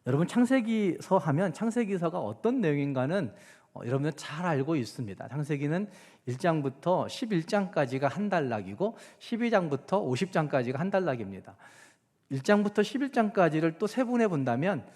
여러분, 창세기서 하면 창세기서가 어떤 내용인가는 여러분은 잘 알고 있습니다. 창세기는 1장부터 11장까지가 한 단락이고 12장부터 50장까지가 한 단락입니다. 1장부터 11장까지를 또 세분해 본다면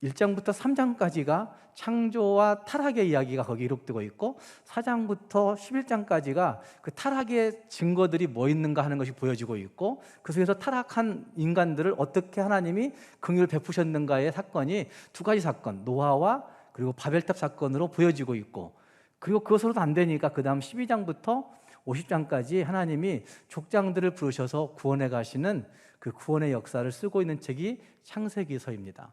1장부터 3장까지가 창조와 타락의 이야기가 거기 기록되고 있고 4장부터 11장까지가 그 타락의 증거들이 뭐 있는가 하는 것이 보여지고 있고 그 속에서 타락한 인간들을 어떻게 하나님이 긍휼을 베푸셨는가의 사건이 두 가지 사건, 노아와 그리고 바벨탑 사건으로 보여지고 있고, 그리고 그것으로도 안 되니까 그 다음 12장부터 50장까지 하나님이 족장들을 부르셔서 구원해 가시는 그 구원의 역사를 쓰고 있는 책이 창세기서입니다.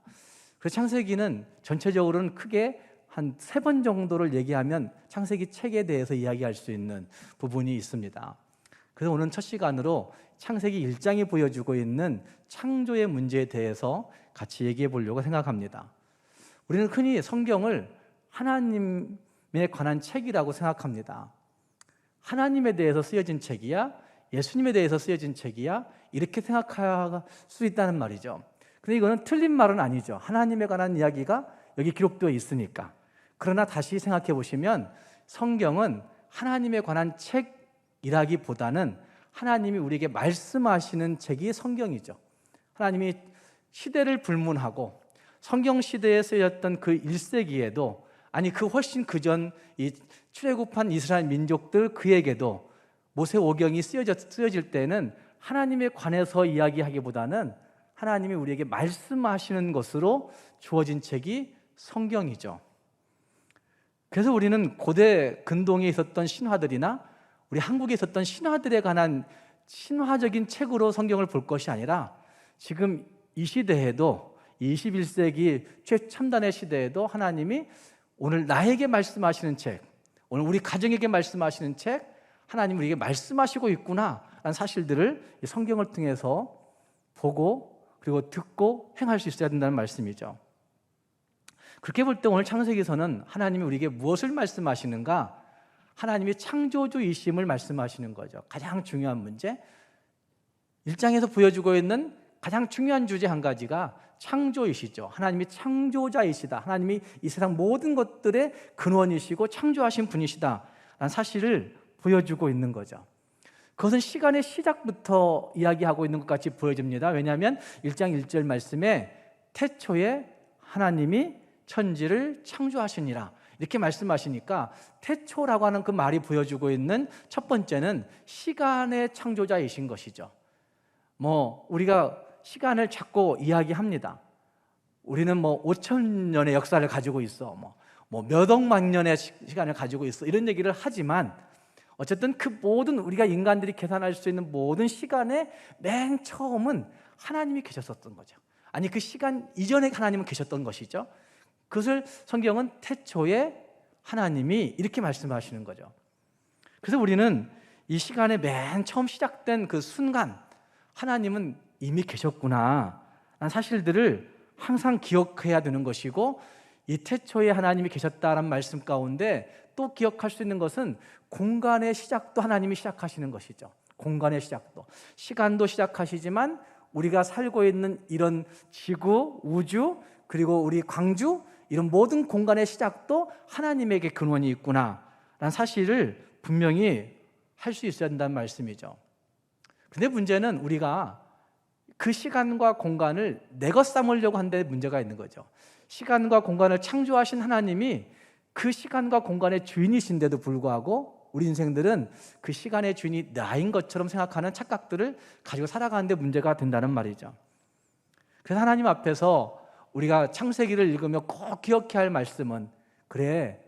그 창세기는 전체적으로는 크게 한 3번 정도를 얘기하면 창세기 책에 대해서 이야기할 수 있는 부분이 있습니다. 그래서 오늘 첫 시간으로 창세기 1장이 보여주고 있는 창조의 문제에 대해서 같이 얘기해 보려고 생각합니다. 우리는 흔히 성경을 하나님에 관한 책이라고 생각합니다. 하나님에 대해서 쓰여진 책이야? 예수님에 대해서 쓰여진 책이야? 이렇게 생각할 수 있다는 말이죠. 근데 이거는 틀린 말은 아니죠. 하나님에 관한 이야기가 여기 기록되어 있으니까. 그러나 다시 생각해 보시면 성경은 하나님에 관한 책이라기보다는 하나님이 우리에게 말씀하시는 책이 성경이죠. 하나님이 시대를 불문하고 성경 시대에 쓰였던 그 1세기에도, 아니 그 훨씬 그전 이 출애굽한 이스라엘 민족들 그에게도 모세오경이 쓰여질 때는 하나님에 관해서 이야기하기보다는 하나님이 우리에게 말씀하시는 것으로 주어진 책이 성경이죠. 그래서 우리는 고대 근동에 있었던 신화들이나 우리 한국에 있었던 신화들에 관한 신화적인 책으로 성경을 볼 것이 아니라 지금 이 시대에도, 21세기 최첨단의 시대에도 하나님이 오늘 나에게 말씀하시는 책, 오늘 우리 가정에게 말씀하시는 책, 하나님이 우리에게 말씀하시고 있구나라는 사실들을 성경을 통해서 보고 그리고 듣고 행할 수 있어야 된다는 말씀이죠. 그렇게 볼 때 오늘 창세기서는 하나님이 우리에게 무엇을 말씀하시는가? 하나님이 창조주이심을 말씀하시는 거죠. 가장 중요한 문제, 1장에서 보여주고 있는 가장 중요한 주제 한 가지가 창조이시죠. 하나님이 창조자이시다. 하나님이 이 세상 모든 것들의 근원이시고 창조하신 분이시다 라는 사실을 보여주고 있는 거죠. 그것은 시간의 시작부터 이야기하고 있는 것 같이 보여집니다. 왜냐하면 1장 1절 말씀에 태초에 하나님이 천지를 창조하시니라 이렇게 말씀하시니까 태초라고 하는 그 말이 보여주고 있는 첫 번째는 시간의 창조자이신 것이죠. 우리가 시간을 자꾸 이야기합니다. 우리는 5천 년의 역사를 가지고 있어, 몇 억만 년의 시간을 가지고 있어, 이런 얘기를 하지만 어쨌든 그 모든 우리가 인간들이 계산할 수 있는 모든 시간의 맨 처음은 하나님이 계셨었던 거죠. 아니 그 시간 이전에 하나님은 계셨던 것이죠. 그것을 성경은 태초에 하나님이 이렇게 말씀하시는 거죠. 그래서 우리는 이 시간의 맨 처음 시작된 그 순간 하나님은 이미 계셨구나 라는 사실들을 항상 기억해야 되는 것이고, 이 태초에 하나님이 계셨다라는 말씀 가운데 또 기억할 수 있는 것은 공간의 시작도 하나님이 시작하시는 것이죠. 공간의 시작도, 시간도 시작하시지만 우리가 살고 있는 이런 지구, 우주, 그리고 우리 광주, 이런 모든 공간의 시작도 하나님에게 근원이 있구나 라는 사실을 분명히 할 수 있어야 된다는 말씀이죠. 근데 문제는 우리가 그 시간과 공간을 내 것 삼으려고 하는 데 문제가 있는 거죠. 시간과 공간을 창조하신 하나님이 그 시간과 공간의 주인이신데도 불구하고 우리 인생들은 그 시간의 주인이 나인 것처럼 생각하는 착각들을 가지고 살아가는 데 문제가 된다는 말이죠. 그래서 하나님 앞에서 우리가 창세기를 읽으며 꼭 기억해야 할 말씀은, 그래,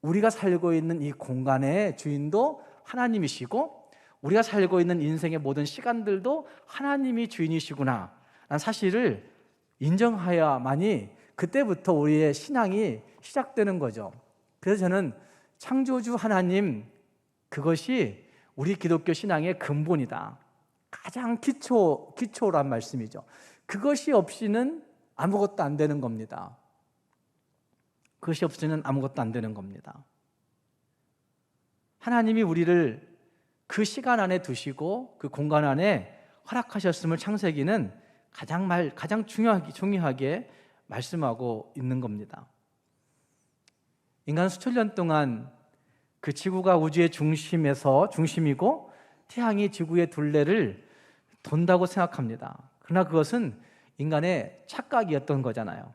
우리가 살고 있는 이 공간의 주인도 하나님이시고 우리가 살고 있는 인생의 모든 시간들도 하나님이 주인이시구나 라는 사실을 인정해야만이 그때부터 우리의 신앙이 시작되는 거죠. 그래서 저는 창조주 하나님, 그것이 우리 기독교 신앙의 근본이다. 가장 기초란 말씀이죠. 그것이 없이는 아무것도 안 되는 겁니다. 그것이 없이는 아무것도 안 되는 겁니다. 하나님이 우리를 그 시간 안에 두시고 그 공간 안에 허락하셨음을 창세기는 가장 중요하게 말씀하고 있는 겁니다. 인간은 수천 년 동안 그 지구가 우주의 중심이고 태양이 지구의 둘레를 돈다고 생각합니다. 그러나 그것은 인간의 착각이었던 거잖아요.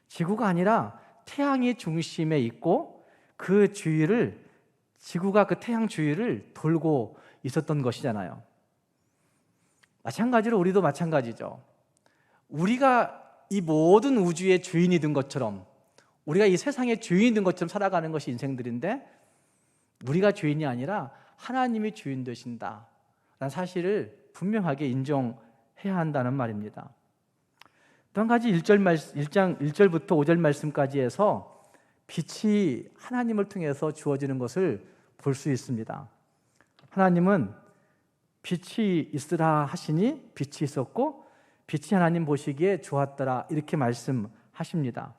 지구가 아니라 태양이 중심에 있고 그 주위를, 지구가 그 태양 주위를 돌고 있었던 것이잖아요. 마찬가지로 우리도 마찬가지죠. 우리가 이 모든 우주의 주인이 된 것처럼, 우리가 이 세상의 주인이 된 것처럼 살아가는 것이 인생들인데, 우리가 주인이 아니라 하나님이 주인 되신다 라는 사실을 분명하게 인정해야 한다는 말입니다. 또 한 가지 1장 1절부터 5절 말씀까지 해서 빛이 하나님을 통해서 주어지는 것을 볼 수 있습니다. 하나님은 빛이 있으라 하시니 빛이 있었고 빛이 하나님 보시기에 좋았더라 이렇게 말씀하십니다.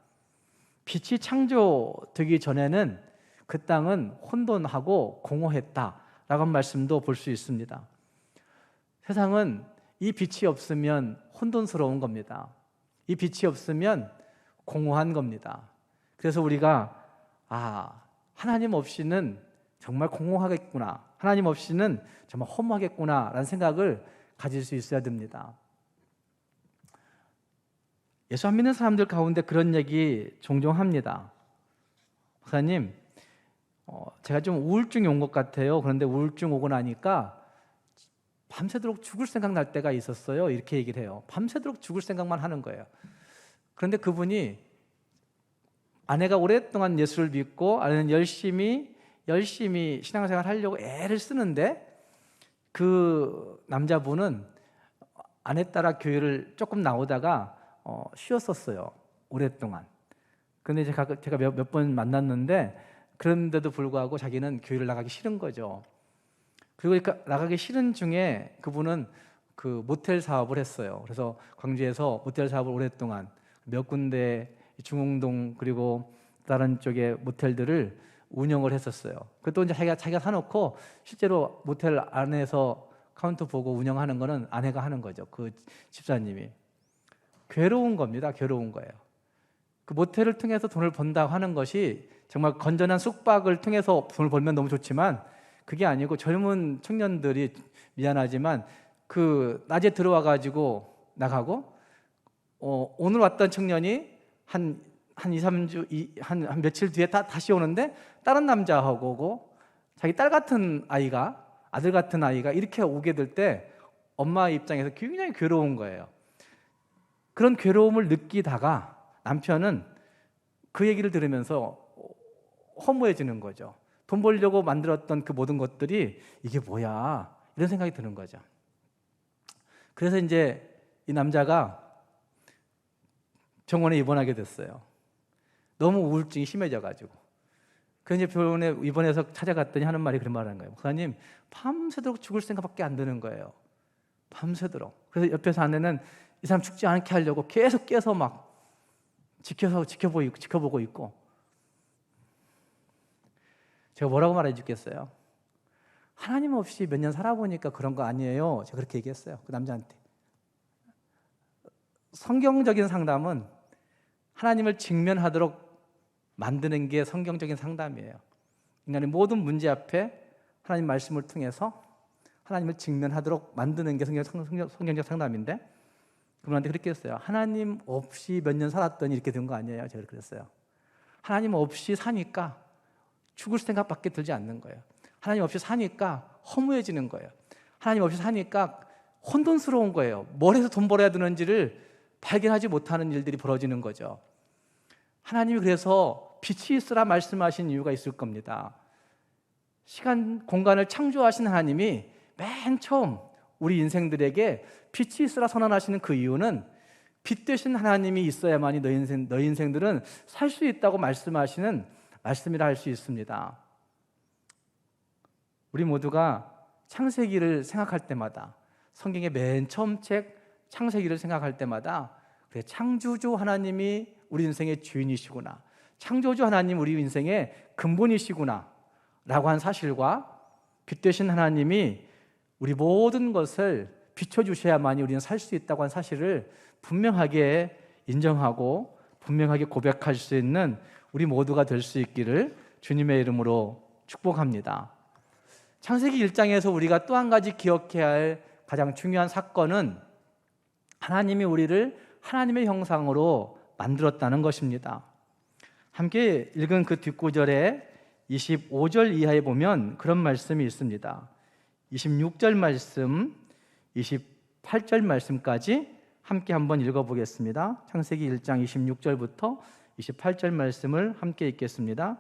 빛이 창조되기 전에는 그 땅은 혼돈하고 공허했다라고 한 말씀도 볼 수 있습니다. 세상은 이 빛이 없으면 혼돈스러운 겁니다. 이 빛이 없으면 공허한 겁니다. 그래서 우리가 하나님 없이는 정말 공허하겠구나, 하나님 없이는 정말 허무하겠구나 라는 생각을 가질 수 있어야 됩니다. 예수 안 믿는 사람들 가운데 그런 얘기 종종 합니다. 목사님, 제가 좀 우울증이 온 것 같아요. 그런데 우울증 오고 나니까 밤새도록 죽을 생각 날 때가 있었어요. 이렇게 얘기를 해요. 밤새도록 죽을 생각만 하는 거예요. 그런데 그분이, 아내가 오랫동안 예수를 믿고 아내는 열심히 신앙생활 하려고 애를 쓰는데, 그 남자분은 아내 따라 교회를 조금 나오다가 쉬었었어요. 오랫동안. 그런데 제가 몇 번 만났는데, 그런데도 불구하고 자기는 교회를 나가기 싫은 거죠. 그리고 나가기 싫은 중에 그분은 그 모텔 사업을 했어요. 그래서 광주에서 모텔 사업을 오랫동안 몇 군데, 중흥동 그리고 다른 쪽에 모텔들을 운영을 했었어요. 그것도 이제 자기가 사놓고 실제로 모텔 안에서 카운터 보고 운영하는 거는 아내가 하는 거죠. 그 집사님이. 괴로운 겁니다. 괴로운 거예요. 그 모텔을 통해서 돈을 번다고 하는 것이 정말 건전한 숙박을 통해서 돈을 벌면 너무 좋지만, 그게 아니고 젊은 청년들이, 미안하지만 그 낮에 들어와 가지고 나가고, 오늘 왔던 청년이 한 2, 3주 한 며칠 뒤에 다시 오는데 다른 남자하고 오고, 자기 딸 같은 아이가, 아들 같은 아이가 이렇게 오게 될 때 엄마 입장에서 굉장히 괴로운 거예요. 그런 괴로움을 느끼다가 남편은 그 얘기를 들으면서 허무해지는 거죠. 돈 벌려고 만들었던 그 모든 것들이 이게 뭐야, 이런 생각이 드는 거죠. 그래서 이제 이 남자가 병원에 입원하게 됐어요. 너무 우울증이 심해져가지고. 그래서 이제 병원에 입원해서 찾아갔더니 하는 말이 그런 말을 하는 거예요. 목사님, 밤새도록 죽을 생각밖에 안 드는 거예요. 밤새도록. 그래서 옆에서 아내는 이 사람 죽지 않게 하려고 계속 깨서 막 지켜보고 있고. 제가 뭐라고 말해 주겠어요? 하나님 없이 몇 년 살아보니까 그런 거 아니에요. 제가 그렇게 얘기했어요. 그 남자한테. 성경적인 상담은 하나님을 직면하도록 만드는 게 성경적인 상담이에요. 인간의 모든 문제 앞에 하나님 말씀을 통해서 하나님을 직면하도록 만드는 게 성경적 상담인데, 그분한테 그렇게 했어요. 하나님 없이 몇 년 살았더니 이렇게 된 거 아니에요. 제가 그랬어요. 하나님 없이 사니까 죽을 생각밖에 들지 않는 거예요. 하나님 없이 사니까 허무해지는 거예요. 하나님 없이 사니까 혼돈스러운 거예요. 뭘 해서 돈 벌어야 되는지를 발견하지 못하는 일들이 벌어지는 거죠. 하나님이 그래서 빛이 있으라 말씀하신 이유가 있을 겁니다. 시간, 공간을 창조하신 하나님이 맨 처음 우리 인생들에게 빛이 있으라 선언하시는 그 이유는, 빛 되신 하나님이 있어야만이 너희 인생들은 살 수 있다고 말씀하시는 말씀이라 할 수 있습니다. 우리 모두가 창세기를 생각할 때마다, 성경의 맨 처음 책 창세기를 생각할 때마다, 그래, 창조주 하나님이 우리 인생의 주인이시구나, 창조주 하나님 우리 인생의 근본이시구나 라고 한 사실과, 빛 되신 하나님이 우리 모든 것을 비춰주셔야만이 우리는 살 수 있다고 한 사실을 분명하게 인정하고 분명하게 고백할 수 있는 우리 모두가 될 수 있기를 주님의 이름으로 축복합니다. 창세기 1장에서 우리가 또 한 가지 기억해야 할 가장 중요한 사건은 하나님이 우리를 하나님의 형상으로 만들었다는 것입니다. 함께 읽은 그 뒷구절에 25절 이하에 보면 그런 말씀이 있습니다. 26절 말씀, 28절 말씀까지 함께 한번 읽어보겠습니다. 창세기 1장 26절부터 28절 말씀을 함께 읽겠습니다.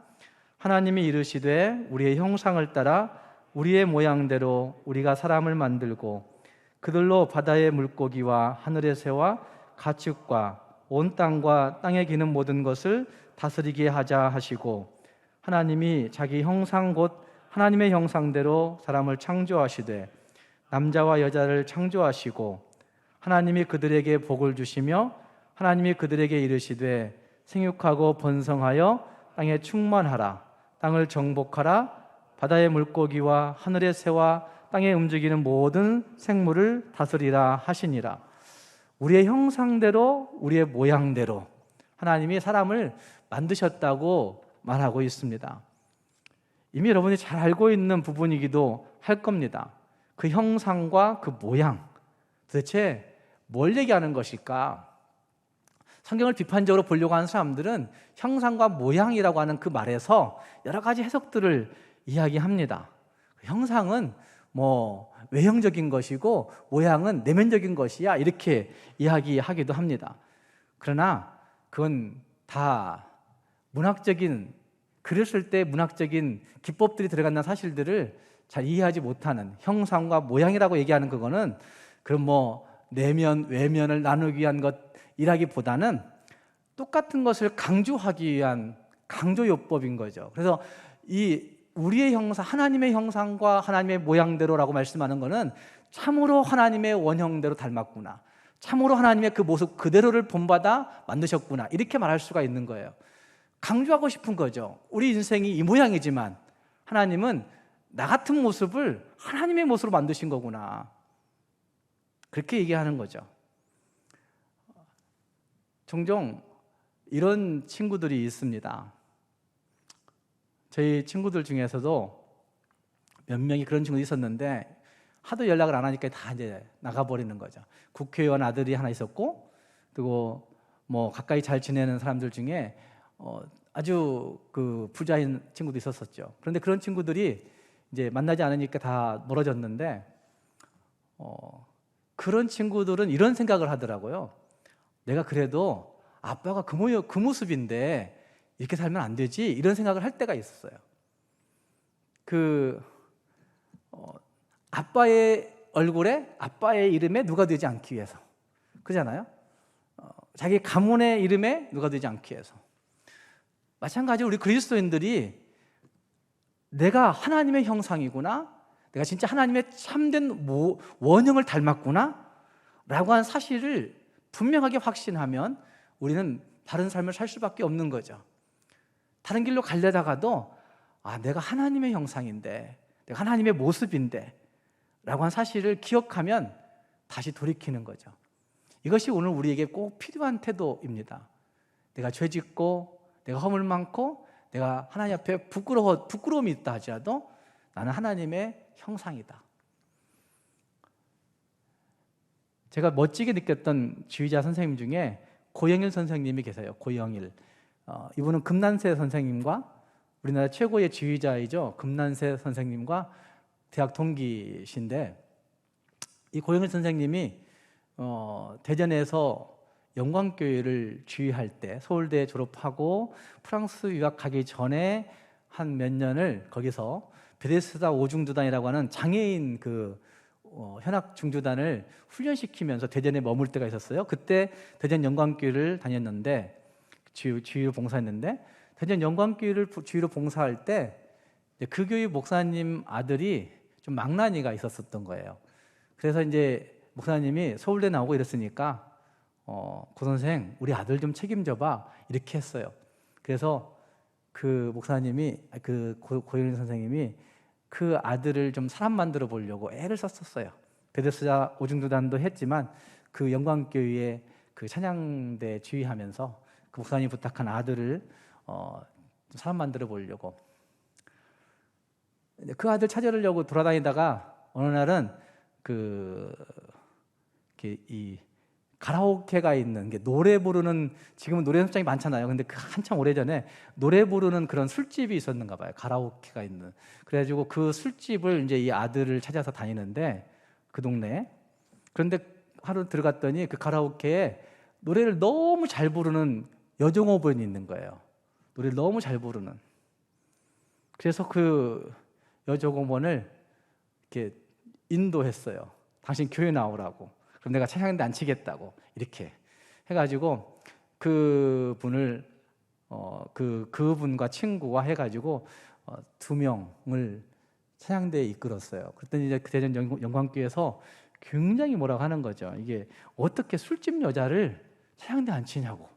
하나님이 이르시되 우리의 형상을 따라 우리의 모양대로 우리가 사람을 만들고 그들로 바다의 물고기와 하늘의 새와 가축과 온 땅과 땅에 기는 모든 것을 다스리게 하자 하시고 하나님이 자기 형상 곧 하나님의 형상대로 사람을 창조하시되 남자와 여자를 창조하시고 하나님이 그들에게 복을 주시며 하나님이 그들에게 이르시되 생육하고 번성하여 땅에 충만하라 땅을 정복하라 바다의 물고기와 하늘의 새와 땅에 움직이는 모든 생물을 다스리라 하시니라. 우리의 형상대로 우리의 모양대로 하나님이 사람을 만드셨다고 말하고 있습니다. 이미 여러분이 잘 알고 있는 부분이기도 할 겁니다. 그 형상과 그 모양 도대체 뭘 얘기하는 것일까? 성경을 비판적으로 보려고 하는 사람들은 형상과 모양이라고 하는 그 말에서 여러 가지 해석들을 이야기합니다. 형상은 외형적인 것이고 모양은 내면적인 것이야 이렇게 이야기하기도 합니다. 그러나 그건 다 문학적인 글을 쓸 때 문학적인 기법들이 들어간다는 사실들을 잘 이해하지 못하는 형상과 모양이라고 얘기하는 그거는 그럼 내면, 외면을 나누기 위한 것이라기보다는 똑같은 것을 강조하기 위한 강조요법인 거죠. 그래서 이 우리의 형상, 하나님의 형상과 하나님의 모양대로라고 말씀하는 것은 참으로 하나님의 원형대로 닮았구나, 참으로 하나님의 그 모습 그대로를 본받아 만드셨구나 이렇게 말할 수가 있는 거예요. 강조하고 싶은 거죠. 우리 인생이 이 모양이지만 하나님은 나 같은 모습을 하나님의 모습으로 만드신 거구나 그렇게 얘기하는 거죠. 종종 이런 친구들이 있습니다. 저희 친구들 중에서도 몇 명이 그런 친구도 있었는데 하도 연락을 안 하니까 다 이제 나가버리는 거죠. 국회의원 아들이 하나 있었고, 그리고 가까이 잘 지내는 사람들 중에 아주 그 부자인 친구도 있었었죠. 그런데 그런 친구들이 이제 만나지 않으니까 다 멀어졌는데 그런 친구들은 이런 생각을 하더라고요. 내가 그래도 아빠가 그 모습인데 이렇게 살면 안 되지 이런 생각을 할 때가 있었어요. 아빠의 얼굴에 아빠의 이름에 누가 되지 않기 위해서 그러잖아요. 자기 가문의 이름에 누가 되지 않기 위해서. 마찬가지로 우리 그리스도인들이 내가 하나님의 형상이구나, 내가 진짜 하나님의 참된 원형을 닮았구나 라고 하는 사실을 분명하게 확신하면 우리는 바른 삶을 살 수밖에 없는 거죠. 다른 길로 가려다가도 내가 하나님의 형상인데, 내가 하나님의 모습인데 라고 하는 사실을 기억하면 다시 돌이키는 거죠. 이것이 오늘 우리에게 꼭 필요한 태도입니다. 내가 죄짓고 내가 허물 많고 내가 하나님 앞에 부끄러움이 있다 하지라도 나는 하나님의 형상이다. 제가 멋지게 느꼈던 지휘자 선생님 중에 고영일 선생님이 계세요. 고영일. 이분은 금난세 선생님과 우리나라 최고의 지휘자이죠. 금난세 선생님과 대학 동기신데, 이 고영일 선생님이 대전에서 영광교회를 지휘할 때 서울대 졸업하고 프랑스 유학 가기 전에 한 몇 년을 거기서 베데스다 오중두단이라고 하는 장애인 현악 중두단을 훈련시키면서 대전에 머물 때가 있었어요. 그때 대전 영광교회를 다녔는데 지휘로 봉사했는데, 대전 영광교회를 지휘로 봉사할 때 그 교회 목사님 아들이 좀 망나니가 있었던 거예요. 그래서 이제 목사님이 서울대 나오고 이랬으니까 고 선생 우리 아들 좀 책임져봐 이렇게 했어요. 그래서 그 목사님이 고영일 선생님이 그 아들을 좀 사람 만들어 보려고 애를 썼었어요. 베데스다 오중두단도 했지만 그 영광교회의 그 찬양대 지휘하면서 그 목사님이 부탁한 아들을 사람 만들어 보려고. 그 아들 찾으려고 돌아다니다가 어느 날은 이 가라오케가 있는 게 노래 부르는, 지금은 노래 연습장이 많잖아요. 근데 한참 오래전에 노래 부르는 그런 술집이 있었는가 봐요. 가라오케가 있는. 그래가지고 그 술집을 이제 이 아들을 찾아서 다니는데, 그 동네에. 그런데 하루 들어갔더니 그 가라오케에 노래를 너무 잘 부르는 여종업원이 있는 거예요. 노래를 너무 잘 부르는. 그래서 그 여종업원을 이렇게 인도했어요. 당신 교회 나오라고. 그럼 내가 찬양대 안 치겠다고. 이렇게 해가지고 그분을 그분과 친구와 해가지고 2명을 찬양대에 이끌었어요. 그랬더니 이제 그 대전 영광교회에서 굉장히 뭐라고 하는 거죠. 이게 어떻게 술집 여자를 찬양대 안 치냐고.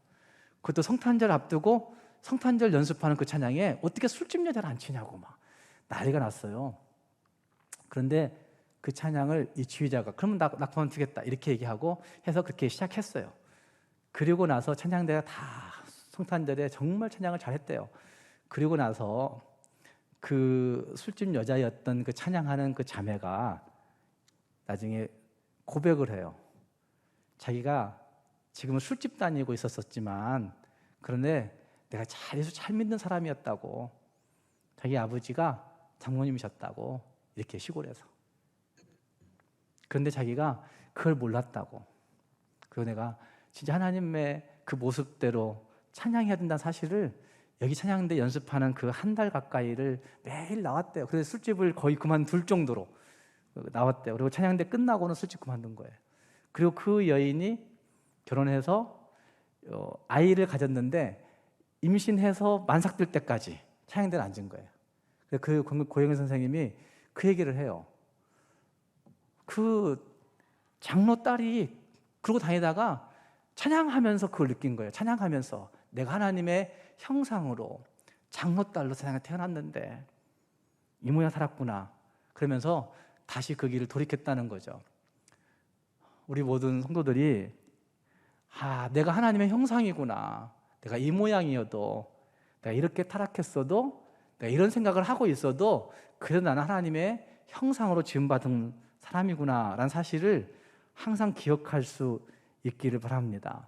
그것도 성탄절 앞두고 성탄절 연습하는 그 찬양에 어떻게 술집 여자를 안 치냐고 막 난리가 났어요. 그런데 그 찬양을 이 지휘자가 그러면 나 그만두겠다 이렇게 얘기하고 해서 그렇게 시작했어요. 그리고 나서 찬양대가 다 성탄절에 정말 찬양을 잘했대요. 그리고 나서 그 술집 여자였던 그 찬양하는 그 자매가 나중에 고백을 해요. 자기가 지금은 술집 다니고 있었지만 그런데 내가 예수 잘 믿는 사람이었다고. 자기 아버지가 장로님이셨다고. 이렇게 시골에서. 그런데 자기가 그걸 몰랐다고. 그리고 내가 진짜 하나님의 그 모습대로 찬양해야 된다는 사실을 여기 찬양대 연습하는 그 한 달 가까이를 매일 나왔대요. 그래서 술집을 거의 그만둘 정도로 나왔대요. 그리고 찬양대 끝나고는 술집 그만둔 거예요. 그리고 그 여인이 결혼해서 아이를 가졌는데 임신해서 만삭될 때까지 찬양대를 앉은 거예요. 그 고영희 선생님이 그 얘기를 해요. 그 장로 딸이 그러고 다니다가 찬양하면서 그걸 느낀 거예요. 찬양하면서 내가 하나님의 형상으로 장로 딸로 세상에 태어났는데 이 모양 살았구나. 그러면서 다시 그 길을 돌이켰다는 거죠. 우리 모든 성도들이 내가 하나님의 형상이구나. 내가 이 모양이어도, 내가 이렇게 타락했어도, 내가 이런 생각을 하고 있어도 그래도 나는 하나님의 형상으로 지음받은 사람이구나 라는 사실을 항상 기억할 수 있기를 바랍니다.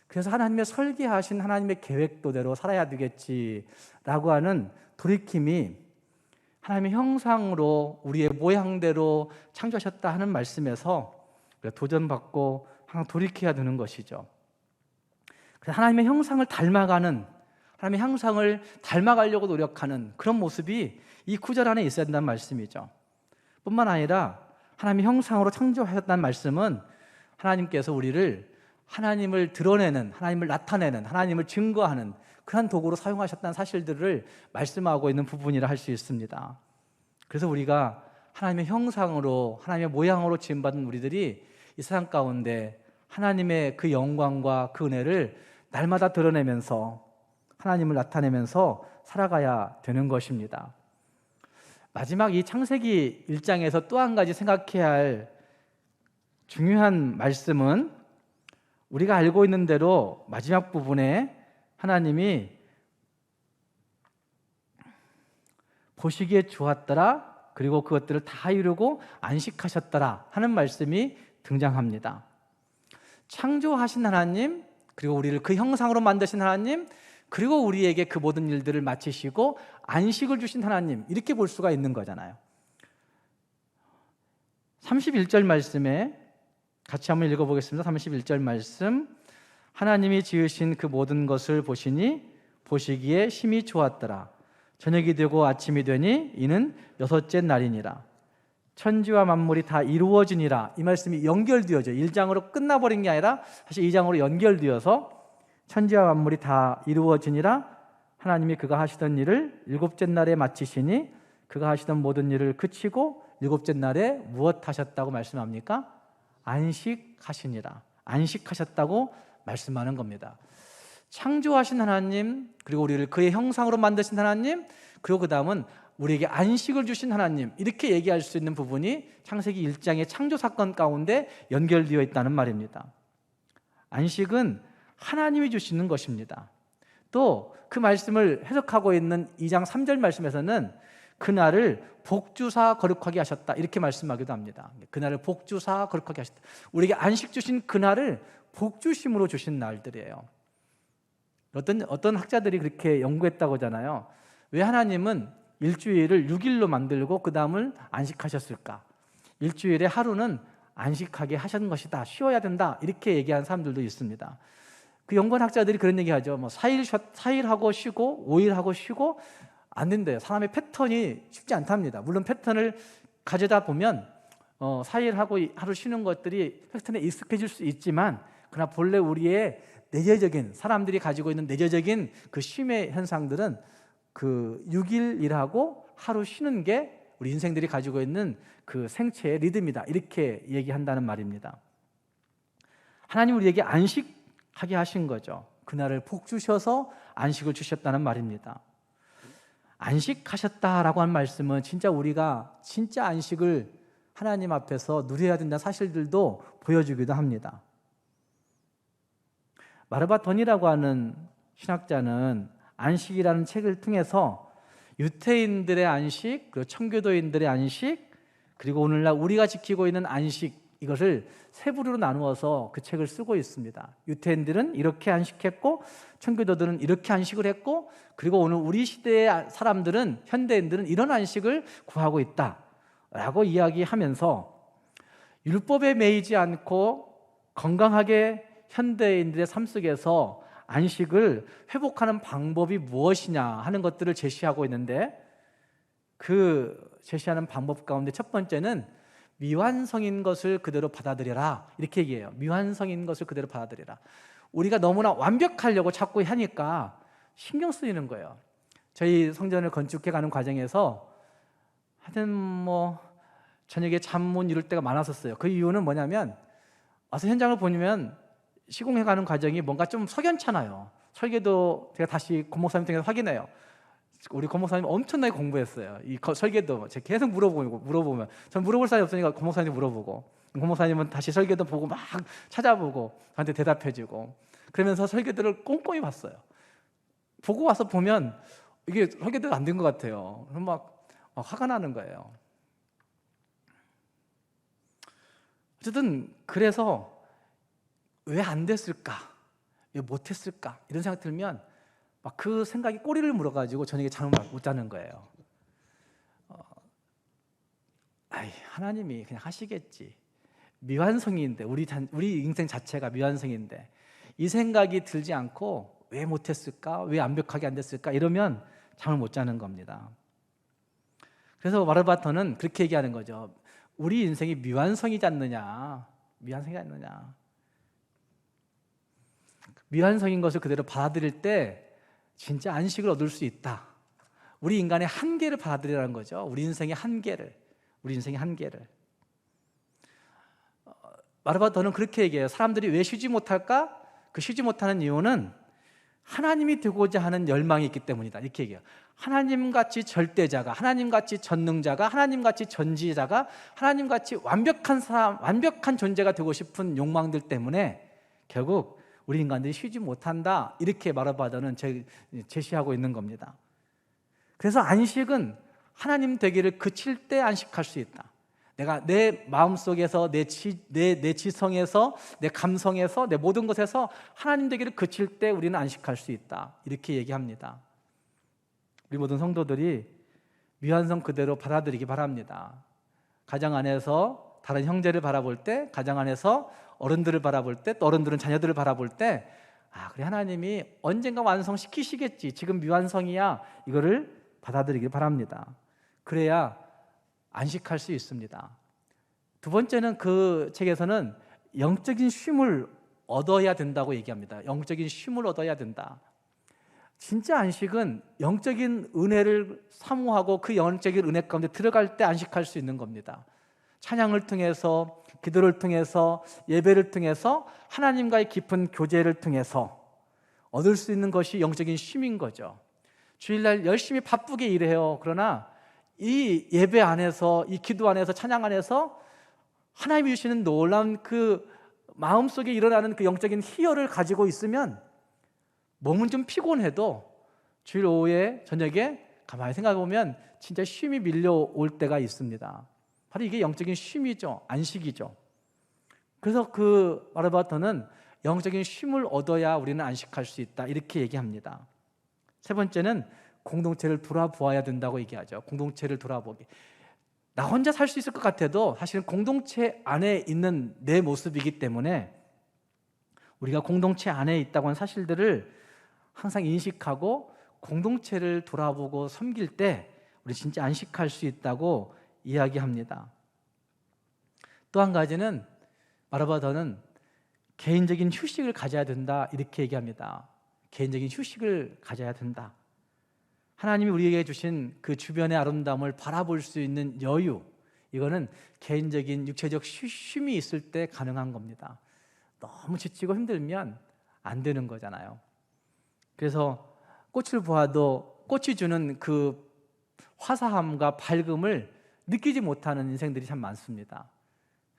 그래서 하나님의 설계하신 하나님의 계획도대로 살아야 되겠지라고 하는 돌이킴이 하나님의 형상으로 우리의 모양대로 창조하셨다 하는 말씀에서 도전받고 항상 돌이켜야 되는 것이죠. 그래서 하나님의 형상을 닮아가는, 하나님의 형상을 닮아가려고 노력하는 그런 모습이 이 구절 안에 있어야 된다는 말씀이죠. 뿐만 아니라 하나님의 형상으로 창조하셨다는 말씀은 하나님께서 우리를 하나님을 드러내는, 하나님을 나타내는, 하나님을 증거하는 그런 도구로 사용하셨다는 사실들을 말씀하고 있는 부분이라 할 수 있습니다. 그래서 우리가 하나님의 형상으로, 하나님의 모양으로 지음받은 우리들이 이 세상 가운데 하나님의 그 영광과 그 은혜를 날마다 드러내면서 하나님을 나타내면서 살아가야 되는 것입니다. 마지막 이 창세기 1장에서 또 한 가지 생각해야 할 중요한 말씀은 우리가 알고 있는 대로 마지막 부분에 하나님이 보시기에 좋았더라, 그리고 그것들을 다 이루고 안식하셨더라 하는 말씀이 등장합니다. 창조하신 하나님, 그리고 우리를 그 형상으로 만드신 하나님, 그리고 우리에게 그 모든 일들을 마치시고 안식을 주신 하나님, 이렇게 볼 수가 있는 거잖아요. 31절 말씀에 같이 한번 읽어보겠습니다. 31절 말씀. 하나님이 지으신 그 모든 것을 보시니 보시기에 심히 좋았더라. 저녁이 되고 아침이 되니 이는 6째 날이니라. 천지와 만물이 다 이루어지니라. 이 말씀이 연결되어져 1장으로 끝나버린 게 아니라 사실 2장으로 연결되어서 천지와 만물이 다 이루어지니라. 하나님이 그가 하시던 일을 7째 날에 마치시니 그가 하시던 모든 일을 그치고 7째 날에 무엇 하셨다고 말씀합니까? 안식하시니라. 안식하셨다고 말씀하는 겁니다. 창조하신 하나님, 그리고 우리를 그의 형상으로 만드신 하나님, 그리고 그 다음은 우리에게 안식을 주신 하나님, 이렇게 얘기할 수 있는 부분이 창세기 1장의 창조 사건 가운데 연결되어 있다는 말입니다. 안식은 하나님이 주시는 것입니다. 또 그 말씀을 해석하고 있는 2장 3절 말씀에서는 그날을 복주사 거룩하게 하셨다 이렇게 말씀하기도 합니다. 그날을 복주사 거룩하게 하셨다. 우리에게 안식 주신 그날을 복주심으로 주신 날들이에요. 어떤 학자들이 그렇게 연구했다고 하잖아요. 왜 하나님은 일주일을 6일로 만들고 그 다음을 안식하셨을까? 일주일에 하루는 안식하게 하신 것이다. 쉬어야 된다. 이렇게 얘기한 사람들도 있습니다. 그 연구학자들이 그런 얘기하죠. 4일 하고 쉬고 5일 하고 쉬고 안 된대요. 사람의 패턴이 쉽지 않답니다. 물론 패턴을 가져다 보면 4일 하고 하루 쉬는 것들이 패턴에 익숙해질 수 있지만 그러나 본래 우리의 내재적인 사람들이 가지고 있는 내재적인 그 쉼의 현상들은 그 6일 일하고 하루 쉬는 게 우리 인생들이 가지고 있는 그 생체의 리듬이다 이렇게 얘기한다는 말입니다. 하나님 우리에게 안식하게 하신 거죠. 그날을 복 주셔서 안식을 주셨다는 말입니다. 안식하셨다라고 한 말씀은 진짜 우리가 진짜 안식을 하나님 앞에서 누려야 된다는 사실들도 보여주기도 합니다. 마르바톤이라고 하는 신학자는 안식이라는 책을 통해서 유태인들의 안식, 그리고 청교도인들의 안식, 그리고 오늘날 우리가 지키고 있는 안식 이것을 세 부류로 나누어서 그 책을 쓰고 있습니다. 유태인들은 이렇게 안식했고 청교도들은 이렇게 안식을 했고 그리고 오늘 우리 시대의 사람들은 현대인들은 이런 안식을 구하고 있다라고 이야기하면서 율법에 매이지 않고 건강하게 현대인들의 삶 속에서 안식을 회복하는 방법이 무엇이냐 하는 것들을 제시하고 있는데 그 제시하는 방법 가운데 첫 번째는 미완성인 것을 그대로 받아들여라 이렇게 얘기해요. 미완성인 것을 그대로 받아들여라. 우리가 너무나 완벽하려고 자꾸 하니까 신경 쓰이는 거예요. 저희 성전을 건축해가는 과정에서 하여튼 저녁에 잠 못 이룰 때가 많았었어요. 그 이유는 뭐냐면 와서 현장을 보면 시공해가는 과정이 뭔가 좀 석연찮아요. 설계도 제가 다시 권 목사님 통해서 확인해요. 우리 권 목사님 엄청나게 공부했어요. 이 설계도 제가 계속 물어보면 전 물어볼 사람이 없으니까 권 목사님 물어보고 권 목사님은 다시 설계도 보고 막 찾아보고 저한테 대답해주고 그러면서 설계도를 꼼꼼히 봤어요. 보고 와서 보면 이게 설계도가 안 된 것 같아요. 그럼 막 화가 나는 거예요. 어쨌든 그래서 왜 안 됐을까? 왜 못했을까? 이런 생각 들면 막 그 생각이 꼬리를 물어가지고 저녁에 잠을 못 자는 거예요. 하나님이 그냥 하시겠지. 미완성인데 우리 인생 자체가 미완성인데 이 생각이 들지 않고 왜 못했을까? 왜 완벽하게 안 됐을까? 이러면 잠을 못 자는 겁니다. 그래서 마르바톤은 그렇게 얘기하는 거죠. 우리 인생이 미완성이지 않느냐? 미완성이지 않느냐? 미완성인 것을 그대로 받아들일 때 진짜 안식을 얻을 수 있다. 우리 인간의 한계를 받아들이라는 거죠. 우리 인생의 한계를. 마르바톤은 그렇게 얘기해요. 사람들이 왜 쉬지 못할까? 그 쉬지 못하는 이유는 하나님이 되고자 하는 열망이 있기 때문이다. 이렇게 얘기해요. 하나님같이 절대자가, 하나님같이 전능자가, 하나님같이 전지자가, 하나님같이 완벽한 사람, 완벽한 존재가 되고 싶은 욕망들 때문에 결국 우리 인간들이 쉬지 못한다. 이렇게 마르바톤은 제시하고 있는 겁니다. 그래서 안식은 하나님 되기를 그칠 때 안식할 수 있다. 내가 내 마음속에서 내 지성에서 내 감성에서 내 모든 것에서 하나님 되기를 그칠 때 우리는 안식할 수 있다. 이렇게 얘기합니다. 우리 모든 성도들이 미완성 그대로 받아들이기 바랍니다. 가정 안에서 다른 형제를 바라볼 때, 가정 안에서 어른들을 바라볼 때, 또 어른들은 자녀들을 바라볼 때 그래 하나님이 언젠가 완성시키시겠지. 지금 미완성이야. 이거를 받아들이기 바랍니다. 그래야 안식할 수 있습니다. 두 번째는 그 책에서는 영적인 쉼을 얻어야 된다고 얘기합니다. 영적인 쉼을 얻어야 된다. 진짜 안식은 영적인 은혜를 사모하고 그 영적인 은혜 가운데 들어갈 때 안식할 수 있는 겁니다. 찬양을 통해서, 기도를 통해서, 예배를 통해서, 하나님과의 깊은 교제를 통해서 얻을 수 있는 것이 영적인 쉼인 거죠. 주일날 열심히 바쁘게 일해요. 그러나 이 예배 안에서, 이 기도 안에서, 찬양 안에서 하나님이 주시는 놀라운 그 마음속에 일어나는 그 영적인 희열을 가지고 있으면 몸은 좀 피곤해도 주일 오후에 저녁에 가만히 생각해 보면 진짜 쉼이 밀려올 때가 있습니다. 바로 이게 영적인 쉼이죠. 안식이죠. 그래서 그 마르바토는 영적인 쉼을 얻어야 우리는 안식할 수 있다, 이렇게 얘기합니다. 세 번째는 공동체를 돌아보아야 된다고 얘기하죠. 공동체를 돌아보기. 나 혼자 살 수 있을 것 같아도 사실은 공동체 안에 있는 내 모습이기 때문에 우리가 공동체 안에 있다고 하는 사실들을 항상 인식하고 공동체를 돌아보고 섬길 때 우리 진짜 안식할 수 있다고 이야기합니다. 또 한 가지는 마르바토는 개인적인 휴식을 가져야 된다, 이렇게 얘기합니다. 개인적인 휴식을 가져야 된다. 하나님이 우리에게 주신 그 주변의 아름다움을 바라볼 수 있는 여유, 이거는 개인적인 육체적 쉼이 있을 때 가능한 겁니다. 너무 지치고 힘들면 안 되는 거잖아요. 그래서 꽃을 보아도 꽃이 주는 그 화사함과 밝음을 느끼지 못하는 인생들이 참 많습니다.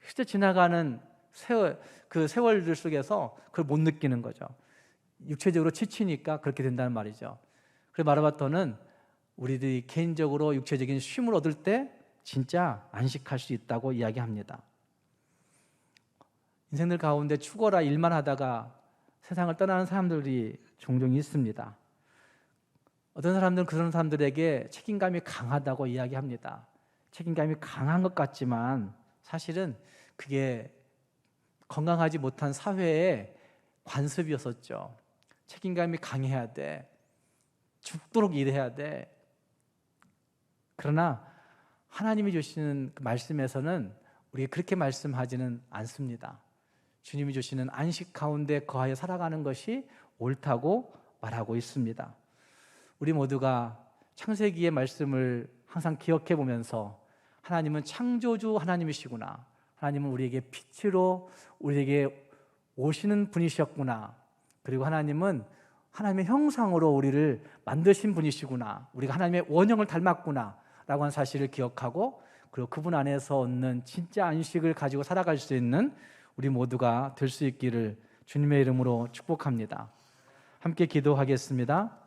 실제 지나가는 그 세월들 속에서 그걸 못 느끼는 거죠. 육체적으로 지치니까 그렇게 된다는 말이죠. 그래서 마르바토는 우리들이 개인적으로 육체적인 쉼을 얻을 때 진짜 안식할 수 있다고 이야기합니다. 인생들 가운데 죽어라 일만 하다가 세상을 떠나는 사람들이 종종 있습니다. 어떤 사람들은 그런 사람들에게 책임감이 강하다고 이야기합니다. 책임감이 강한 것 같지만 사실은 그게 건강하지 못한 사회의 관습이었었죠. 책임감이 강해야 돼. 죽도록 일해야 돼. 그러나 하나님이 주시는 그 말씀에서는 우리가 그렇게 말씀하지는 않습니다. 주님이 주시는 안식 가운데 거하여 살아가는 것이 옳다고 말하고 있습니다. 우리 모두가 창세기의 말씀을 항상 기억해 보면서 하나님은 창조주 하나님이시구나, 하나님은 우리에게 빛으로 우리에게 오시는 분이셨구나, 그리고 하나님은 하나님의 형상으로 우리를 만드신 분이시구나, 우리가 하나님의 원형을 닮았구나 라고 하는 사실을 기억하고, 그리고 그분 안에서 얻는 진짜 안식을 가지고 살아갈 수 있는 우리 모두가 될 수 있기를 주님의 이름으로 축복합니다. 함께 기도하겠습니다.